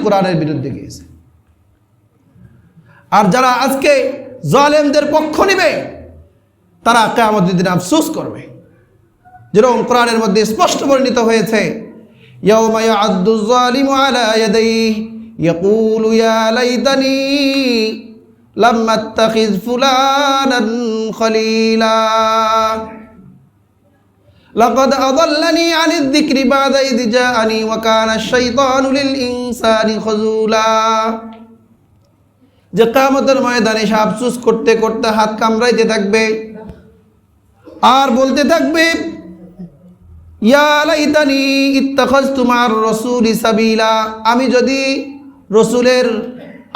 কোরআনের বিরুদ্ধে গিয়েছে। আর যারা আজকে জালেমদের পক্ষ নেবে তারা কিয়ামতের দিনে আফসোস করবে। যেরকম কোরআনের মধ্যে স্পষ্ট বর্ণিত হয়েছে, ইয়াউমা ইয়া'আদ্দু যালিমু আলা ইয়াদাইহি ইয়াকুলু ইয়া লাইতানি লাম আত্তাখিয ফুলানান খলিলা লাকাদ আযাল্লানি আনিয যিকরি বা'দা ইয জাআনি ওয়া কানা আশ-শাইতানু লিল ইনসানি খাযুলা। যে কিয়ামতের ময়দানে সে আফসোস করতে করতে হাত কামড়াইতে থাকবে আর বলতে থাকবে, ইয়া লাইতানি ইত্তাখাযতু মা'আর রাসূলি সাবিলা, আমি যদি রসুলের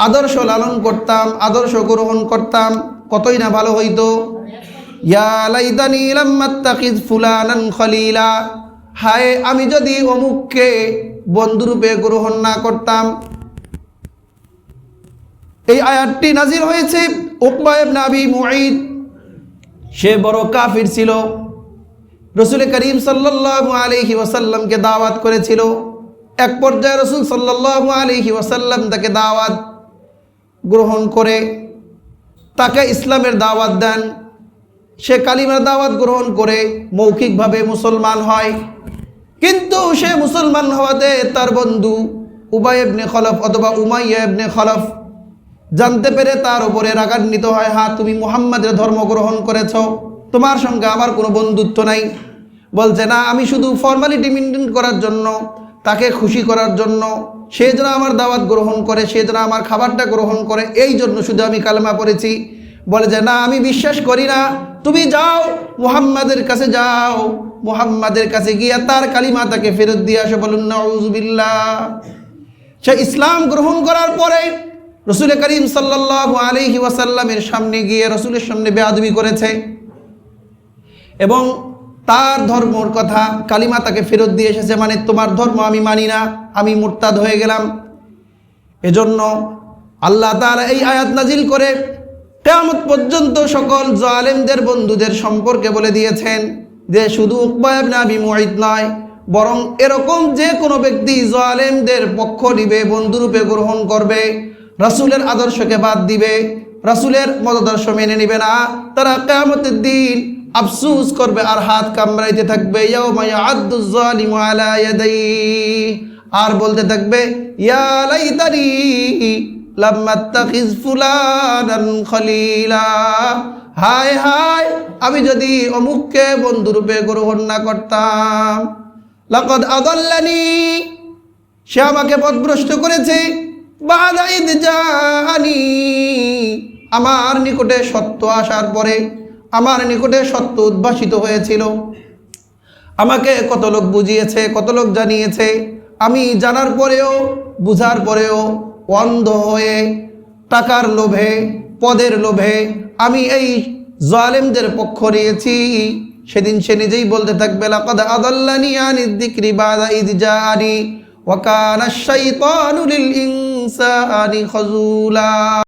আদর্শ লালন করতাম, আদর্শ গ্রহণ করতাম, কতই না ভালো হইতো। ইয়া লাইতানি লাম আত্তাখিয ফুলানান খলিলা, হায় আমি যদি অমুককে বন্ধুরূপে গ্রহণ না করতাম। এই আয়াতটি নাজিল হয়েছে উকবা ইবনে আবি মুঈত, সে বড় কাফির ছিল, রসুল করিম সাল্লাল্লাহু আলাইহি ওয়াসাল্লামকে দাওয়াত করেছিল। এক পর্যায়ে রসুল সাল্লাল্লাহু আলাইহি ওয়াসাল্লাম তাকে দাওয়াত গ্রহণ করে তাকে ইসলামের দাওয়াত দেন। সে কালিমার দাওয়াত গ্রহণ করে মৌখিকভাবে মুসলমান হয়, কিন্তু সে মুসলমান হওয়াতে তার বন্ধু উবাই ইবনে খলফ অথবা উমাইয়া ইবনে খলফ জানতে পেরে তার উপরে রাগান্বিত হয়, হ্যাঁ তুমি মুহাম্মাদের ধর্ম গ্রহণ করেছ, তোমার সঙ্গে আমার কোনো বন্ধুত্ব নাই। বলছে না, আমি শুধু ফর্মালিটি মেনটেন করার জন্য, তাকে খুশি করার জন্য, সে যেন আমার দাওয়াত গ্রহণ করে, সে যেন আমার খাবারটা গ্রহণ করে, এই জন্য শুধু আমি কালেমা পড়েছি। বলে যে না, আমি বিশ্বাস করি না, তুমি যাও মুহাম্মাদের কাছে যাও, মুহাম্মাদের কাছে গিয়ে তার কালিমা তাকে ফেরত দিয়ে আসো। বলুন নাউযুবিল্লাহ। সে ইসলাম গ্রহণ করার পরে রসুল করিম সাল্লাল্লাহু আলাইহি ওয়াসাল্লামের সামনে গিয়ে রসুলের সামনে বেয়াদবি করেছে এবং তার ধর্মর কথা কালিমা তাকে ফেরত দিয়ে এসেছে, মানে তোমার ধর্ম আমি মানি না, আমি মুরতাদ হয়ে গেলাম। এজন্য আল্লাহ তাআলা এই আয়াত নাজিল করে কিয়ামত পর্যন্ত সকল জালেমদের বন্ধুদের সম্পর্কে বলে দিয়েছেন যে শুধু উকবা ইবনে আবি মুঈত নয়, বরং এরকম যে কোনো ব্যক্তি জালেমদের পক্ষ নিবে, বন্ধুরূপে গ্রহণ করবে, রাসূলের আদর্শকে বাদ দিবে, রাসূলের মতাদর্শ মেনে নিবে না, তারা কিয়ামতের দিন আফসোস করবে আর হাত কামড়াইতে থাকবে। ইয়াউমা ইয়া'আদ্দু যালিমু আলা ইয়াদাইহি, আর বলতে থাকবে ইয়া লাইতানি লাম আত্তাখিয ফুলানান খলিলা, হায় হায় আমি যদি অমুককে বন্ধুরূপে গ্রহণ না করতাম। লাকাদ আযাল্লানি, সে আমাকে পথভ্রষ্ট করেছে, বা'দা ইয জাআনি, আমার নিকটে সত্য আসার পরে, আমার নিকটে সত্য উদ্ভাসিত হয়েছিল, আমাকে কত লোক বুঝিয়েছে, কত লোক জানিয়েছে, আমি জানার পরেও বুঝার পরেও অন্ধ হয়ে টাকার লোভে, পদের লোভে আমি এই জালেমদের পক্ষ নিয়েছি। সেদিন সে নিজেই বলতে থাকবে, লাকাদ আযাল্লানি আনিয যিকরি বা'দা ইয জাআনি ওয়া কানা আশ-শাইতানু লিল ইনসানি খাযুলা।